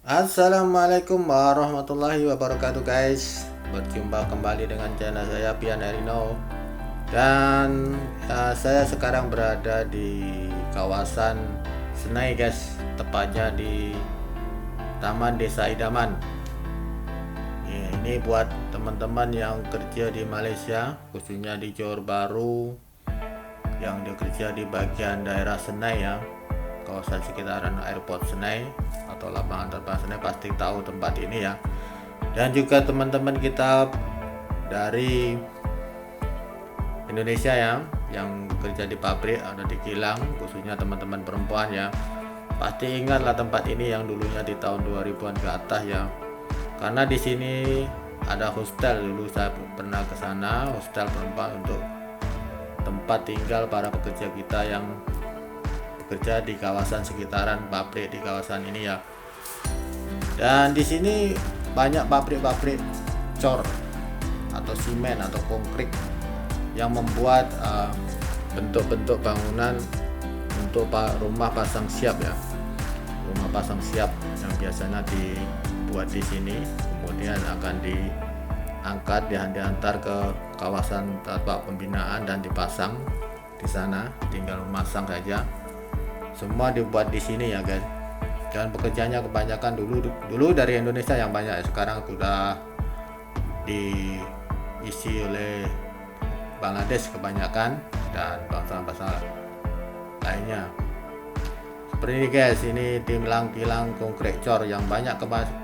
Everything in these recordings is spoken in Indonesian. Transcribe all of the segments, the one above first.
Assalamualaikum warahmatullahi wabarakatuh guys. Berjumpa kembali dengan channel saya Pian Erino. Dan saya sekarang berada di kawasan Senai guys, tepatnya di Taman Desa Idaman ya. Ini buat teman-teman yang kerja di Malaysia, khususnya di Johor Bahru, yang bekerja di bagian daerah Senai ya, kawasan sekitaran airport Senai atau lapangan terbang Senai, pasti tahu tempat ini ya. Dan juga teman-teman kita dari Indonesia ya, yang bekerja di pabrik atau di kilang, khususnya teman-teman perempuan ya, pasti ingatlah tempat ini yang dulunya di tahun 2000-an ke atas ya. Karena di sini ada hostel, dulu saya pernah ke sana, hostel perempuan untuk tempat tinggal para pekerja kita yang bekerja di kawasan sekitaran pabrik di kawasan ini ya. Dan di sini banyak pabrik-pabrik cor atau simen atau konkrit yang membuat bentuk-bentuk bangunan untuk rumah pasang siap ya. Rumah pasang siap yang biasanya dibuat di sini, kemudian akan diangkat, diantar ke kawasan tempat pembinaan dan dipasang di sana, tinggal memasang saja. Semua dibuat di sini ya guys. Dan pekerjaannya kebanyakan dulu dari Indonesia yang banyak, sekarang sudah diisi oleh Bangladesh kebanyakan dan bangsa-bangsa lainnya. Seperti ini guys, ini kilang konkret cor yang banyak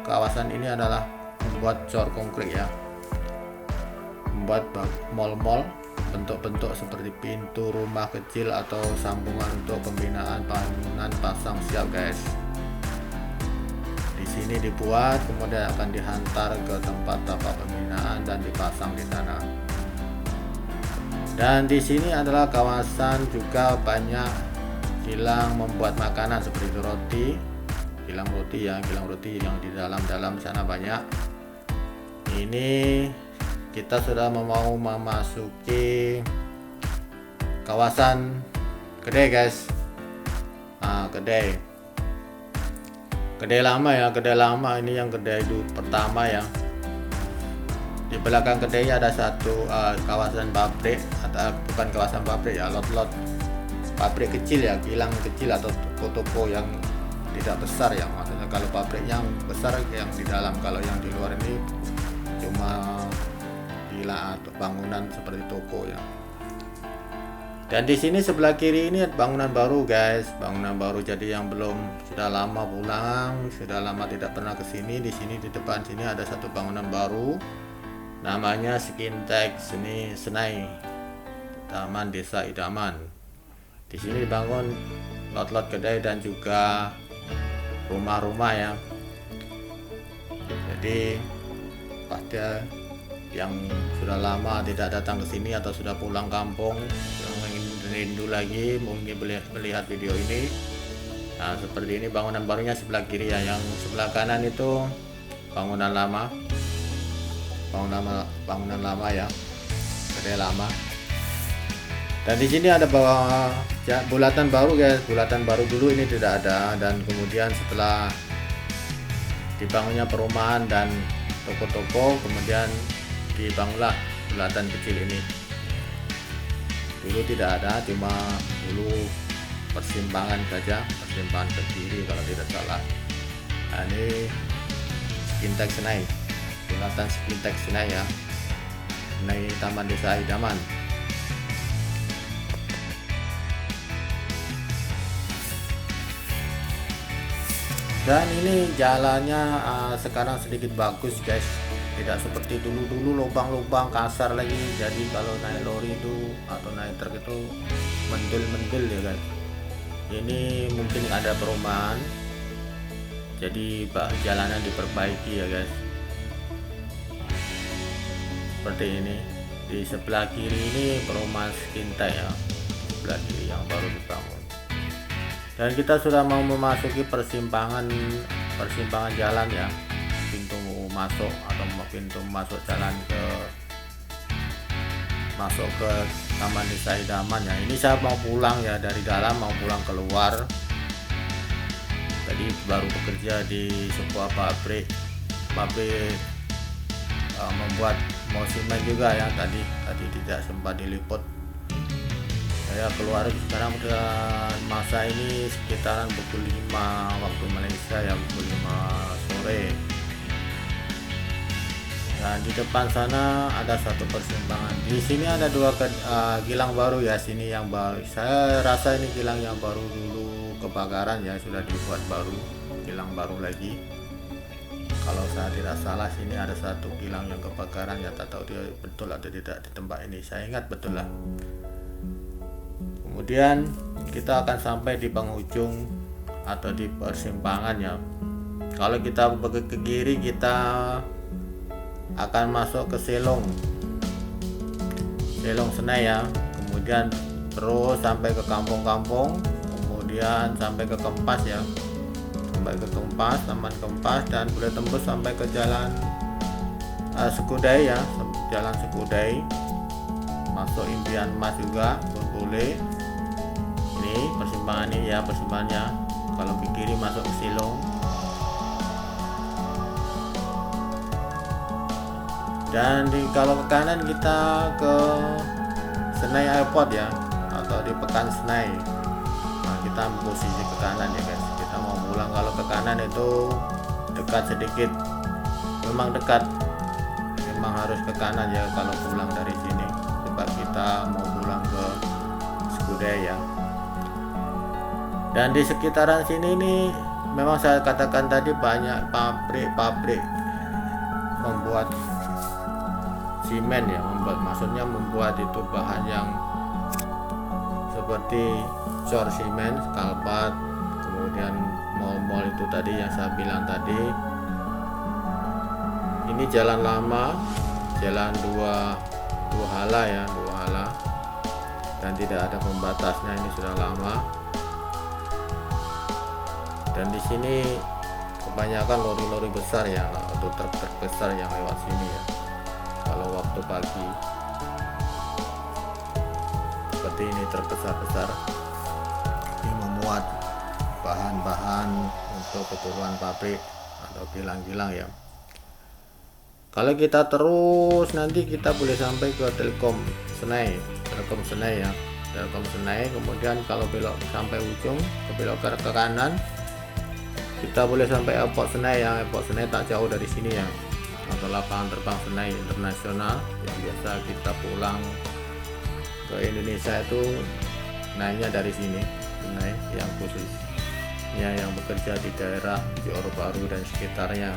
kawasan ini adalah membuat cor konkret ya. Membuat mall-mall, bentuk-bentuk seperti pintu rumah kecil atau sambungan untuk pembinaan bangunan pasang siap guys. Di sini dibuat, kemudian akan dihantar ke tempat pembinaan dan dipasang di sana. Dan di sini adalah kawasan juga banyak kilang membuat makanan seperti roti, kilang roti yang di dalam sana banyak. Ini kita sudah mau memasuki kawasan kedai guys. Kedai lama ya, kedai lama ini yang kedai pertama ya. Di belakang kedai ada satu kawasan pabrik, atau bukan kawasan pabrik ya, lot-lot pabrik kecil ya, kilang kecil atau toko-toko yang tidak besar ya. Maksudnya kalau pabrik yang besar yang di dalam, kalau yang di luar ini cuma kilang atau bangunan seperti toko ya. Dan di sini sebelah kiri ini bangunan baru guys, bangunan baru. Jadi yang belum, sudah lama pulang, sudah lama tidak pernah ke sini. Di sini di depan sini ada satu bangunan baru, namanya Skintek Senai Taman Desa Idaman. Di sini dibangun lot-lot kedai dan juga rumah-rumah ya. Jadi pasti yang sudah lama tidak datang ke sini atau sudah pulang kampung, yang ingin rindu lagi mungkin melihat video ini. Nah, seperti ini bangunan barunya sebelah kiri ya. Yang sebelah kanan itu bangunan lama ya, kedai lama. Dan di sini ada bulatan baru guys, bulatan baru dulu ini tidak ada, dan kemudian setelah dibangunnya perumahan dan toko-toko, kemudian dibangunlah bulatan kecil ini. Dulu tidak ada, cuma dulu persimpangan saja, persimpangan ke kiri kalau tidak salah. Nah, ini Skintek Senai, bulatan Skintek Senai ya, Senai Taman Desa Idaman. Dan ini jalannya sekarang sedikit bagus guys, tidak seperti dulu lubang-lubang kasar lagi. Jadi kalau naik lori itu atau naik truk itu mendel-mendel ya guys. Ini mungkin ada perumahan, jadi jalanan diperbaiki ya guys. Seperti ini. Di sebelah kiri ini perumahan Skintek ya, sebelah kiri yang baru dibangun. Dan kita sudah mau memasuki persimpangan jalan ya, pintu masuk jalan masuk ke Taman Desa Idaman ya. Ini saya mau pulang ya, dari dalam mau pulang keluar. tadi baru bekerja di sebuah pabrik membuat musiman juga ya, tadi tidak sempat diliput. Saya keluar sekarang dan masa ini sekitaran pukul 5 waktu Malaysia ya, pukul 5 sore. Nah, di depan sana ada satu persimpangan. Di sini ada dua kilang baru ya, sini yang baru. Saya rasa ini kilang yang baru, dulu kebakaran ya, sudah dibuat baru, kilang baru lagi. Kalau saya tidak salah sini ada satu kilang yang kebakaran ya, tak tahu dia betul atau tidak di tempat ini. Saya ingat betul lah. Kemudian kita akan sampai di penghujung atau di persimpangan ya. Kalau kita ke kiri kita akan masuk ke Selong Senai ya, kemudian terus sampai ke kampung-kampung, kemudian sampai ke Kempas ya, sampai ke Kempas, Taman Kempas, dan boleh tembus sampai ke jalan Sekudai ya, jalan Sekudai, masuk Impian Mas juga boleh. Ini persimpangan ini ya, persimpangannya. Kalau ke kiri masuk ke Selong, dan kalau ke kanan kita ke Senai Airport ya, atau di Pekan Senai. Nah, kita posisi ke kanan ya guys, kita mau pulang. Kalau ke kanan itu dekat sedikit, memang dekat, memang harus ke kanan ya kalau pulang dari sini, sebab kita mau pulang ke Sekudai ya. Dan di sekitaran sini nih memang saya katakan tadi banyak pabrik membuat simen ya, maksudnya membuat itu bahan yang seperti cor simen, kalpat, kemudian mall itu tadi yang saya bilang tadi. Ini jalan lama, jalan dua hala ya, dua hala, dan tidak ada pembatasnya, ini sudah lama. Dan di sini kebanyakan lori-lori besar ya, atau truk-truk besar yang lewat sini ya. Kalau waktu pagi seperti ini, truk besar ini memuat bahan-bahan untuk keperluan pabrik atau kilang-kilang ya. Kalau kita terus nanti kita boleh sampai ke Telkom Senai ya, Telkom Senai. Kemudian kalau belok sampai ujung, belok ke kanan, kita boleh sampai Airport Senai ya. Airport Senai tak jauh dari sini ya, atau lapangan terbang Senai Internasional yang biasa kita pulang ke Indonesia itu naiknya dari sini, Senai yang khususnya yang bekerja di daerah Johor Bahru dan sekitarnya.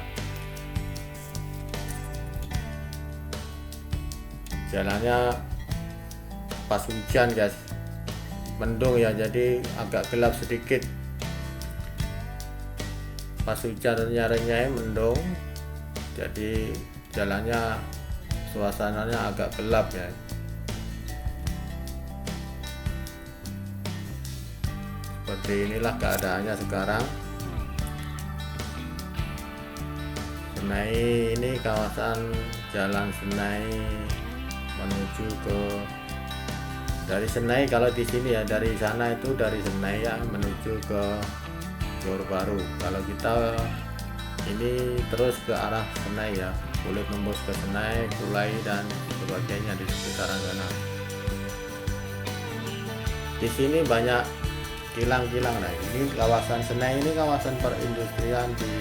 Jalannya pas hujan guys, mendung ya, jadi agak gelap sedikit. Pas hujan renyai mendung, jadi jalannya suasananya agak gelap ya. Seperti inilah keadaannya sekarang. Senai ini kawasan jalan Senai menuju ke, dari Senai kalau di sini ya, dari sana itu dari Senai ya menuju ke Johor Bahru. Kalau kita ini terus ke arah Senai ya, boleh tembus ke Senai, Kulai dan sebagainya di sekitaran sana. Di sini banyak kilang-kilang. Nah, ini kawasan Senai ini kawasan perindustrian di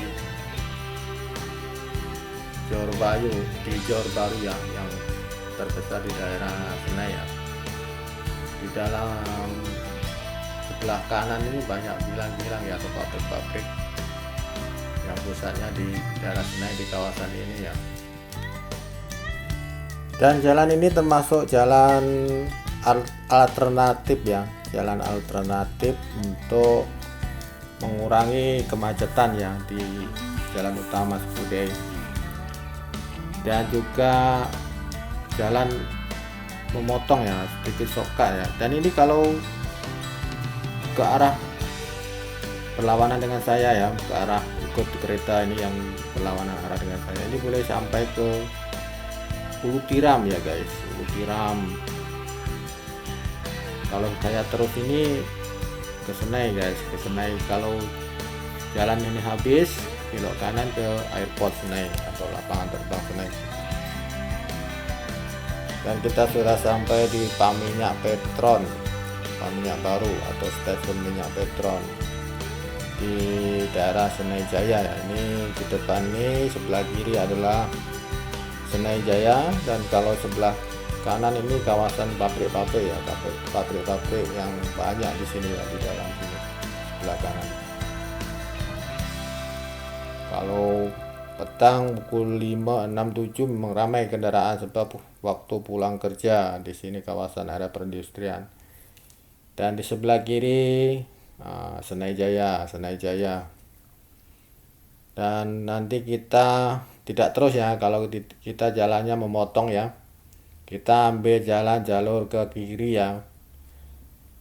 Johor Bahru ya, yang terbesar di daerah Senai ya. Di dalam sebelah kanan ini banyak kilang-kilang ya, atau pabrik-pabrik yang pusatnya di daerah Senai, di kawasan ini ya. Dan jalan ini termasuk jalan alternatif ya, jalan alternatif untuk mengurangi kemacetan ya di jalan utama Sekudai, dan juga jalan memotong ya, sedikit shortcut ya. Dan ini kalau ke arah berlawanan dengan saya ya, ke arah ikut kereta ini yang berlawanan arah dengan saya, ini boleh sampai ke Ulu Tiram ya guys, Ulu Tiram. Kalau saya terus ini ke Senai guys, ke Senai. Kalau jalan ini habis, belok kanan ke airport Senen atau lapangan terbang Senen. Dan kita sudah sampai di Paminyak Petron, Paminyak Baru atau stasiun minyak Petron di daerah Senen Jaya. Ini di depan ini sebelah kiri adalah Senen Jaya, dan kalau sebelah kanan ini kawasan pabrik-pabrik ya, pabrik-pabrik yang banyak di sini ya, di dalam sini sebelah kanan. Kalau petang pukul 5.67 memang ramai kendaraan sebab waktu pulang kerja di sini kawasan area perindustrian. Dan di sebelah kiri Senen Jaya. Dan nanti kita tidak terus ya, kalau kita jalannya memotong ya. Kita ambil jalur ke kiri ya,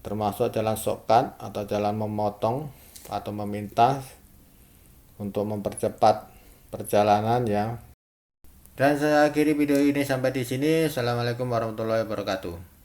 termasuk jalan shortcut atau jalan memotong atau memintas untuk mempercepat perjalanan ya. Dan saya akhiri video ini sampai di sini. Assalamualaikum warahmatullahi wabarakatuh.